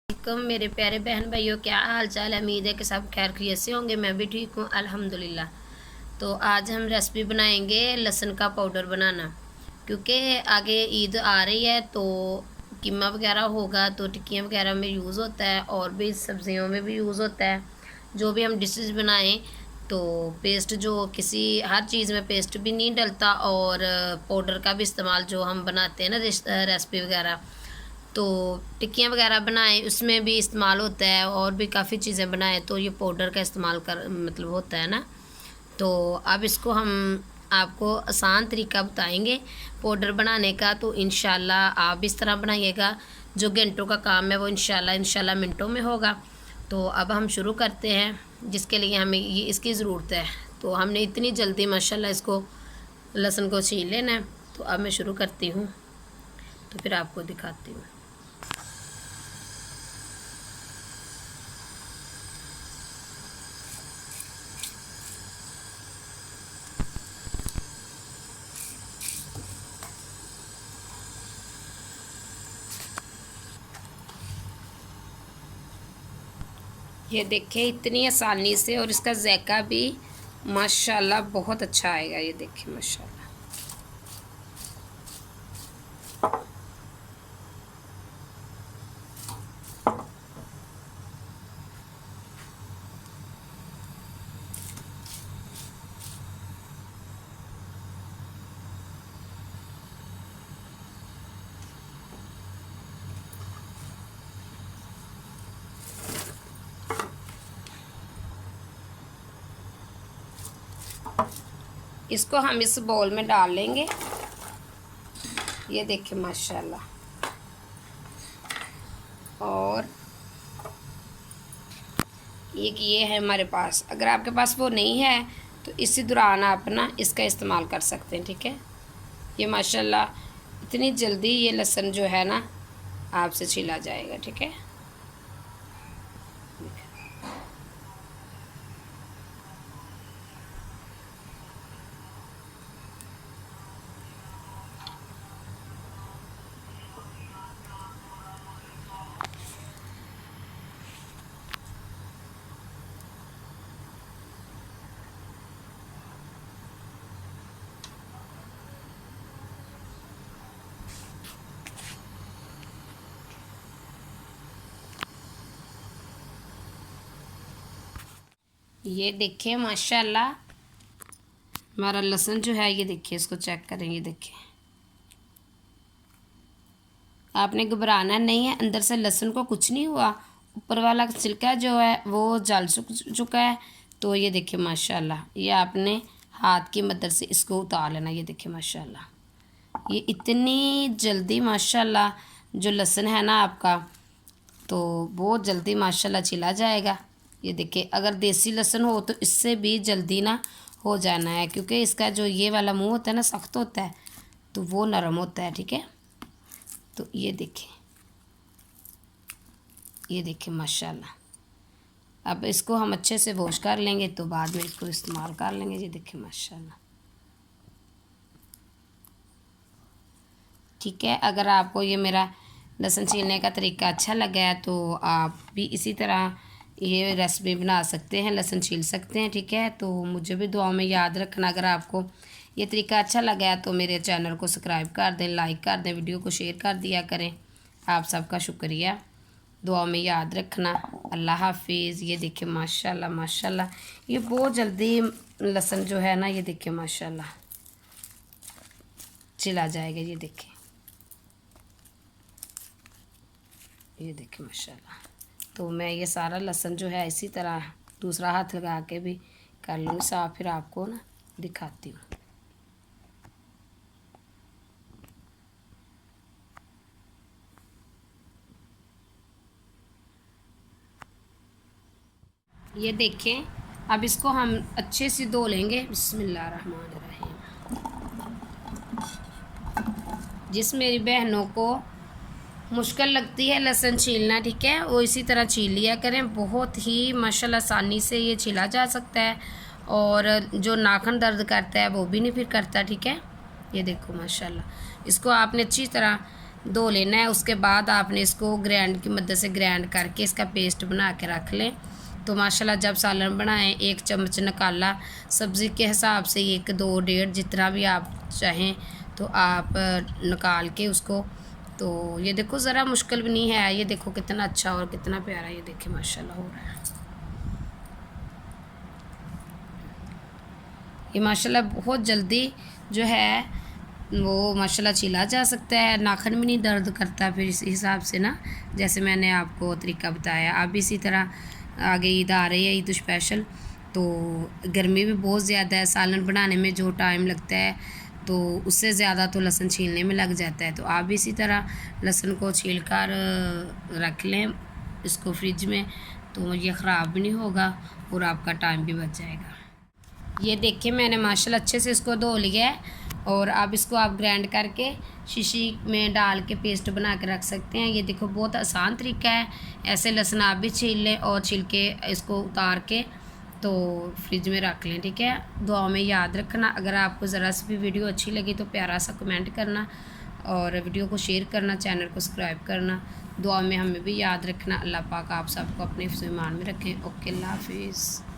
मेरे प्यारे बहन भाइयों, क्या हाल चाल है। उम्मीद है कि सब खैर खैरियत से होंगे। मैं भी ठीक हूँ अल्हम्दुलिल्लाह। तो आज हम रेसिपी बनाएंगे लहसुन का पाउडर बनाना, क्योंकि आगे ईद आ रही है तो कीमा वगैरह होगा तो टिक्कियाँ वगैरह में यूज़ होता है और भी सब्जियों में भी यूज़ होता है। जो भी हम डिशेस बनाएं तो पेस्ट जो किसी हर चीज़ में पेस्ट भी नहीं डलता, और पाउडर का भी इस्तेमाल जो हम बनाते हैं ना रेसिपी वगैरह, तो टिक्कियाँ वगैरह बनाएं उसमें भी इस्तेमाल होता है, और भी काफ़ी चीज़ें बनाएं तो ये पाउडर का इस्तेमाल कर मतलब होता है ना। तो अब इसको हम आपको आसान तरीका बताएंगे पाउडर बनाने का, तो इंशाल्लाह आप इस तरह बनाइएगा। जो घंटों का काम है वो इंशाल्लाह मिनटों में होगा। तो अब हम शुरू करते हैं, जिसके लिए हमें ये इसकी ज़रूरत है। तो हमने इतनी जल्दी माशाल्लाह इसको लहसुन को छील लेना है। तो अब मैं शुरू करती हूँ, तो फिर आपको दिखाती हूँ। ये देखें इतनी आसानी से, और इसका ज़ायका भी माशाल्लाह बहुत अच्छा आएगा। ये देखें माशाल्लाह। इसको हम इस बाउल में डाल लेंगे। ये देखिए माशाल्लाह। और ये है हमारे पास। अगर आपके पास वो नहीं है तो इसी दौरान आप ना इसका इस्तेमाल कर सकते हैं, ठीक है। ये माशाल्लाह इतनी जल्दी ये लहसुन जो है ना आपसे छीला जाएगा, ठीक है। ये देखिए माशाल्लाह हमारा लहसुन जो है, ये देखिए इसको चेक करें। ये देखिए, आपने घबराना नहीं है। अंदर से लहसुन को कुछ नहीं हुआ, ऊपर वाला छिलका जो है वो जल चुका है। तो ये देखिए माशाल्लाह, ये आपने हाथ की मदद से इसको उतार लेना। ये देखिए माशाल्लाह, ये इतनी जल्दी माशाल्लाह जो लहसुन है ना आपका, तो बहुत जल्दी माशाल्लाह छिला जाएगा। ये देखिए, अगर देसी लहसुन हो तो इससे भी जल्दी ना हो जाना है, क्योंकि इसका जो ये वाला मुंह होता है ना सख्त होता है, तो वो नरम होता है, ठीक है। तो ये देखिए, ये देखिए माशाल्लाह। अब इसको हम अच्छे से वॉश कर लेंगे, तो बाद में इसको इस्तेमाल कर लेंगे। ये देखिए माशाल्लाह, ठीक है। अगर आपको ये मेरा लहसुन छीलने का तरीका अच्छा लगा है तो आप भी इसी तरह ये रेसिपी बना सकते हैं, लहसुन छील सकते हैं, ठीक है। तो मुझे भी दुआ में याद रखना। अगर आपको ये तरीका अच्छा लगा है तो मेरे चैनल को सब्सक्राइब कर दें, लाइक कर दें, वीडियो को शेयर कर दिया करें। आप सबका शुक्रिया। दुआ में याद रखना। अल्लाह हाफिज़। ये देखिए माशाल्लाह माशाल्लाह, ये बहुत जल्दी लहसुन जो है ना, ये देखिए माशाल्लाह छिला जाएगा। ये देखिए, ये देखिए माशाल्लाह। तो मैं ये सारा लहसुन जो है इसी तरह दूसरा हाथ लगा के भी कर लूँगी साफ, फिर आपको ना दिखाती हूँ। ये देखें, अब इसको हम अच्छे से धो लेंगे। बिस्मिल्लाहिर्रहमानिर्रहीम। जिस मेरी बहनों को मुश्किल लगती है लहसुन छीलना, ठीक है, वो इसी तरह छील लिया करें। बहुत ही माशाल्लाह आसानी से ये छीला जा सकता है, और जो नाखून दर्द करता है वो भी नहीं फिर करता, ठीक है। ये देखो माशाल्लाह, इसको आपने अच्छी तरह धो लेना है। उसके बाद आपने इसको ग्राइंड की मदद से ग्राइंड करके इसका पेस्ट बना के रख लें। तो माशाल्लाह जब सालन बनाएं 1 चम्मच निकाला, सब्ज़ी के हिसाब से 1, 2, 1.5 जितना भी आप चाहें तो आप निकाल के उसको, तो ये देखो ज़रा मुश्किल भी नहीं है। ये देखो कितना अच्छा और कितना प्यारा, ये देखिए माशाल्लाह हो रहा है। ये माशाल्लाह बहुत जल्दी जो है वो माशाल्लाह छिला जा सकता है, नाखन भी नहीं दर्द करता फिर इस हिसाब से ना, जैसे मैंने आपको तरीका बताया। अब इसी तरह आगे ईद आ रही है, ईद स्पेशल, तो गर्मी भी बहुत ज़्यादा है, सालन बनाने में जो टाइम लगता है तो उससे ज़्यादा तो लहसुन छीलने में लग जाता है। तो आप भी इसी तरह लहसुन को छील कर रख लें इसको फ्रिज में, तो ये ख़राब भी नहीं होगा और आपका टाइम भी बच जाएगा। ये देखिए मैंने माशाल्लाह अच्छे से इसको धो लिया है, और अब इसको आप ग्राइंड करके शीशी में डाल के पेस्ट बना के रख सकते हैं। ये देखो बहुत आसान तरीका है। ऐसे लहसुन आप भी छील लें और छील के इसको उतार के तो फ्रिज में रख लें, ठीक है। दुआ में याद रखना। अगर आपको ज़रा सी भी वीडियो अच्छी लगी तो प्यारा सा कमेंट करना और वीडियो को शेयर करना, चैनल को सब्सक्राइब करना। दुआ में हमें भी याद रखना। अल्लाह पाक आप सबको अपने ईमान में रखें। ओके, अल्लाह हाफिज़।